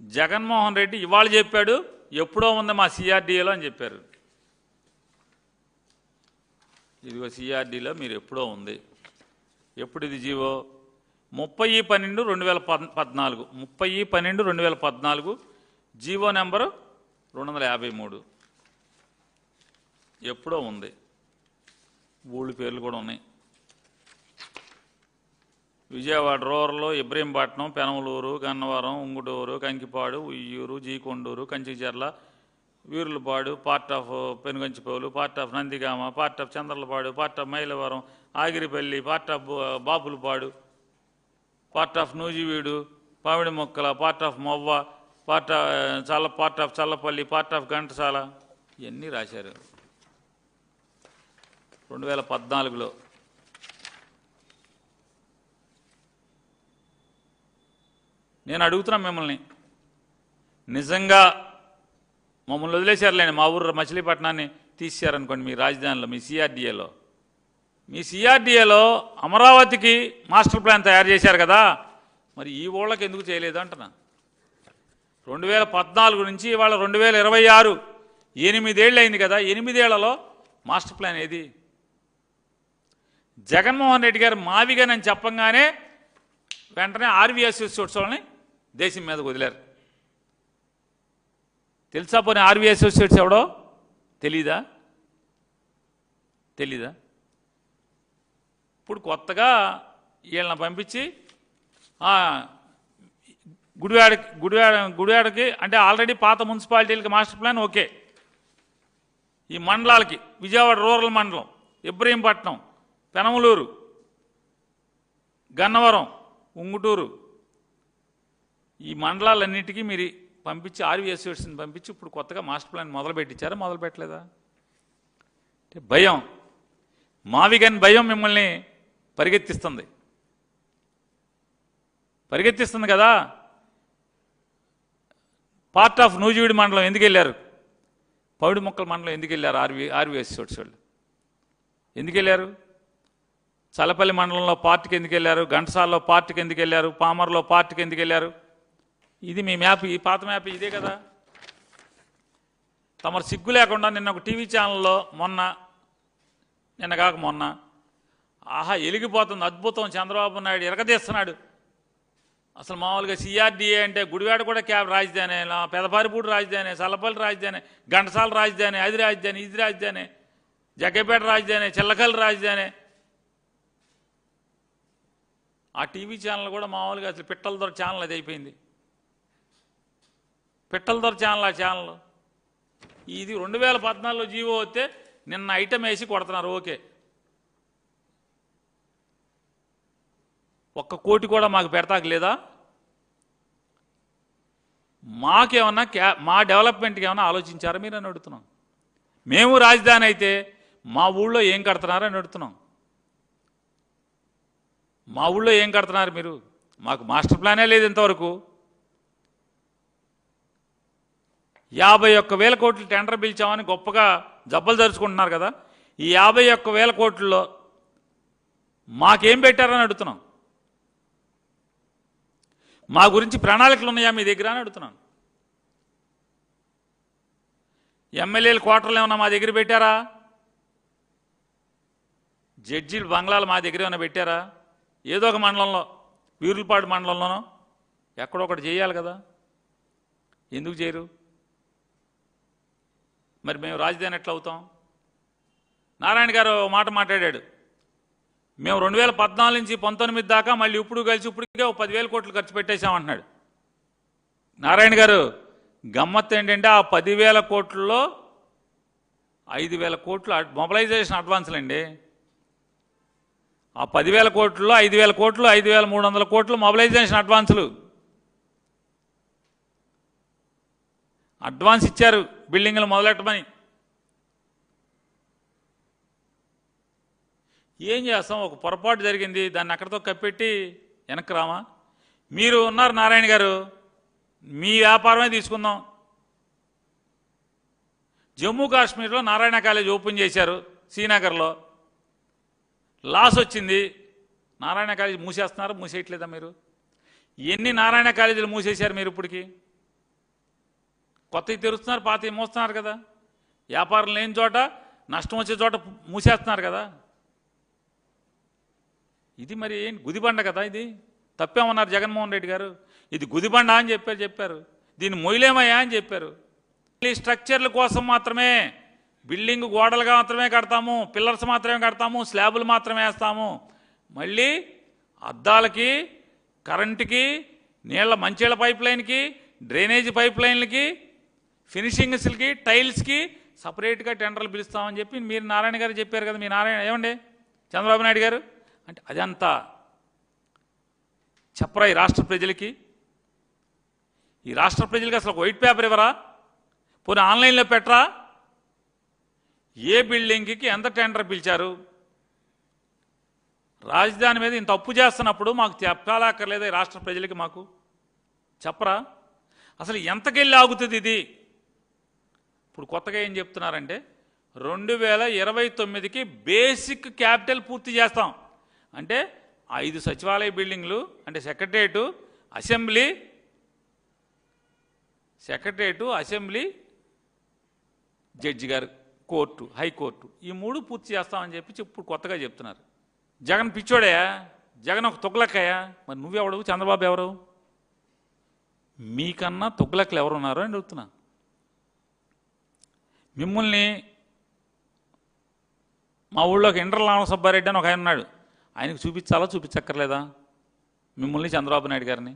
జగన్మోహన్ రెడ్డి ఇవాళ చెప్పాడు, ఎప్పుడో ఉంది మా సిఆర్డీఏలో అని చెప్పారు. ఇదిగో సిఆర్డీలో మీరు ఎప్పుడో ఉంది. ఎప్పుడు ఇది జీవో? 30/12/2014, 30/12/2014 GO number 253. ఎప్పుడో ఉంది. ఊళ్ళ పేర్లు కూడా ఉన్నాయి. Vijayawada rural, Ibrahimpatnam, Penamaluru, Gannavaram, Unguturu, Kankipadu, Uyyuru, G Konduru, Kanchikacherla, Veerullapadu, part of Penuganchiprolu, part of Nandigama, part of Chandarlapadu, part of Mylavaram, Agiripalli, part of Bapulapadu, part of Nuzvid, పావిడి మొక్కల, part of Movva, part of Challapalli, part of Ghantasala, ఇవన్నీ రాశారు 2014లో. నేను అడుగుతున్నా మిమ్మల్ని, నిజంగా మమ్మల్ని వదిలేశారులేండి, మా ఊరు మచిలీపట్నాన్ని తీసేశారనుకోండి మీ రాజధానిలో, మీ సిఆర్డీఏలో అమరావతికి మాస్టర్ ప్లాన్ తయారు చేశారు కదా, మరి ఈ ఊళ్ళకి ఎందుకు చేయలేదు అంటున్నా. 2014 నుంచి ఇవాళ 2026, 8 ఏళ్ళు అయింది కదా. 8 ఏళ్లలో మాస్టర్ ప్లాన్ ఏది? జగన్మోహన్ రెడ్డి గారు మావిగానని చెప్పంగానే వెంటనే ఆర్వీఎస్ వాళ్ళని దేశం మీదకు వదిలారు. తెలుసా పోనీ ఆర్వీఎస్ అసోసియేట్స్ ఎవడో? తెలీదా? ఇప్పుడు వీళ్ళని పంపించి గుడివాడకి అంటే ఆల్రెడీ పాత మున్సిపాలిటీలకి మాస్టర్ ప్లాన్ ఓకే. ఈ మండలాలకి విజయవాడ రూరల్ మండలం, ఇబ్రహీంపట్నం, పెనమలూరు, గన్నవరం, ఉంగుటూరు, ఈ మండలాలన్నిటికీ మీరు పంపించి ఆర్వీఎస్ని పంపించి ఇప్పుడు కొత్తగా మాస్టర్ ప్లాన్ మొదలు పెట్టలేదా? అంటే భయం, మావిగన్ భయం మిమ్మల్ని పరిగెత్తిస్తుంది కదా. పార్ట్ ఆఫ్ నూజివీడి మండలం ఎందుకు వెళ్ళారు? పౌడి మొక్కల మండలం ఎందుకు వెళ్ళారు? ఆర్వీఎస్ వాళ్ళు ఎందుకు వెళ్ళారు? చల్లపల్లి మండలంలో పార్టీకి ఎందుకు వెళ్ళారు? ఘంటసాలలో పార్టీకి ఎందుకు వెళ్ళారు? పామర్లో పార్టీకి ఎందుకు వెళ్ళారు? ఇది మీ మ్యాప్, ఈ పాత మ్యాప్ ఇదే కదా. తమరు సిగ్గు లేకుండా నిన్న ఒక టీవీ ఛానల్లో మొన్న ఆహా ఎలిగిపోతుంది, అద్భుతం, చంద్రబాబు నాయుడు ఎరగదీస్తున్నాడు. అసలు మామూలుగా సిఆర్డీఏ అంటే గుడివాడ కూడా రాజధాని, పెదపారిపూడి రాజధాని, చల్లపల్లి రాజధాని, ఘంటసాల రాజధాని, అది రాజధాని, ఇది రాజధాని, జగ్గపేట రాజధాని, చిల్లకల్లి రాజధాని. ఆ టీవీ ఛానల్ కూడా మామూలుగా అసలు పిట్టల దొర ఛానల్ అది అయిపోయింది. పిట్టల దొర ఛానల్ ఆ ఛానల్. ఇది 2014లో జీవో వస్తే నిన్న ఐటమ్ వేసి కొడుతున్నారు. ఓకే, 1 కోటి కూడా మాకు పెడతాకు లేదా? మాకేమన్నా మా డెవలప్మెంట్కి ఏమన్నా ఆలోచించారా మీరు అని అడుగుతున్నాం. మేము రాజధాని అయితే మా ఊళ్ళో ఏం కడుతున్నారని అడుగుతున్నాం. మా ఊళ్ళో ఏం కడుతున్నారు మీరు? మాకు మాస్టర్ ప్లానే లేదు ఇంతవరకు. 51,000 కోట్లు టెండర్ పిలిచామని గొప్పగా జబ్బలు జరుచుకుంటున్నారు కదా. ఈ 51,000 కోట్లలో మాకేం పెట్టారని అడుగుతున్నాం. మా గురించి ప్రణాళికలు ఉన్నాయా మీ దగ్గర అని అడుగుతున్నాను. ఎమ్మెల్యేల క్వార్టర్లు ఏమన్నా మా దగ్గర పెట్టారా? జడ్జీలు బంగ్లాలు మా దగ్గర ఏమైనా పెట్టారా? ఏదో ఒక మండలంలో, వీరులపాడు మండలంలోనో ఎక్కడొకటి చేయాలి కదా. ఎందుకు చేయరు? మరి మేము రాజధాని ఎట్లా అవుతాం? నారాయణ గారు మాట మాట్లాడాడు, మేము 2014 నుంచి 19 దాకా మళ్ళీ ఇప్పుడు కలిసి ఇప్పటికే 10,000 కోట్లు ఖర్చు పెట్టేశామంటున్నాడు. నారాయణ గారు గమ్మత్తు ఏంటంటే ఆ 10,000 కోట్లలో 5,000 కోట్లు మొబిలైజేషన్ అడ్వాన్సులు అండి. ఆ 10,000 కోట్లలో 5,000 కోట్లు, 5,300 కోట్లు మొబిలైజేషన్ అడ్వాన్స్ ఇచ్చారు బిల్డింగ్లు మొదలెట్టమని. ఏం చేస్తాం? ఒక పొరపాటు జరిగింది, దాన్ని అక్కడితో కప్పెట్టి వెనక్కి రామా? మీరు ఉన్నారు నారాయణ గారు, మీ వ్యాపారమే తీసుకుందాం. జమ్మూ కాశ్మీర్లో నారాయణ కాలేజ్ ఓపెన్ చేశారు, శ్రీనగర్లో లాస్ వచ్చింది. నారాయణ కాలేజ్ మూసేస్తున్నారు, మూసేయట్లేదా మీరు? ఎన్ని నారాయణ కాలేజీలు మూసేశారు మీరు ఇప్పటికి? కొత్తవి తెరుస్తున్నారు, పాతవి మోస్తున్నారు కదా. వ్యాపారం లేని చోట, నష్టం వచ్చే చోట మూసేస్తున్నారు కదా. ఇది మరి ఏంటి గుదిబండ కదా, ఇది తప్పేమన్నారు జగన్మోహన్ రెడ్డి గారు. ఇది గుదిబండ అని చెప్పారు. దీన్ని మొయ్యలేమయ్యా అని చెప్పారు. ఈ స్ట్రక్చర్ల కోసం మాత్రమే, బిల్డింగ్ గోడలుగా మాత్రమే కడతాము, పిల్లర్స్ మాత్రమే కడతాము, స్లాబులు మాత్రమే వేస్తాము. మళ్ళీ అద్దాలకి, కరెంటుకి, మంచినీళ్ళ పైప్ లైన్కి, డ్రైనేజీ పైప్ లైన్లకి, ఫినిషింగ్స్కి, టైల్స్కి సపరేట్గా టెండర్లు పిలుస్తామని చెప్పి మీరు నారాయణ గారు చెప్పారు కదా. మీ నారాయణ ఏమండి చంద్రబాబు నాయుడు గారు అంటే అదంతా చెప్పరా ఈ రాష్ట్ర ప్రజలకి? ఈ రాష్ట్ర ప్రజలకి అసలు వైట్ పేపర్ ఇవ్వరా? పోనీ ఆన్లైన్లో పెట్టరా? ఏ బిల్డింగ్కి ఎంత టెండర్ పిలిచారు? రాజధాని మీద ఇంత అప్పు చేస్తున్నప్పుడు మాకు చెప్పాలక్కర్లేదా ఈ రాష్ట్ర ప్రజలకి? మాకు చెప్పరా? అసలు ఎంతకెళ్ళి ఆగుతుంది ఇది? ఇప్పుడు కొత్తగా ఏం చెప్తున్నారంటే 2029కి బేసిక్ క్యాపిటల్ పూర్తి చేస్తాం. అంటే 5 సచివాలయ బిల్డింగ్లు, అంటే సెక్రటరేటు, అసెంబ్లీ, జడ్జి గారు, కోర్టు, హైకోర్టు, ఈ 3 పూర్తి చేస్తామని చెప్పి ఇప్పుడు కొత్తగా చెప్తున్నారు. జగన్ పిచ్చోడయా? జగన్ ఒక తుగ్లక్కయ్యా? మరి నువ్వెవడు? చంద్రబాబు ఎవరు? మీకన్నా తుగ్లక్కలు ఎవరున్నారు అని అడుగుతున్నా. మిమ్మల్ని మా ఊళ్ళోకి ఇంద్రలామ సుబ్బారెడ్డి అని ఒక ఆయన ఉన్నాడు, ఆయనకు చూపించాలా చూపించక్కర్లేదా మిమ్మల్ని, చంద్రబాబు నాయుడు గారిని?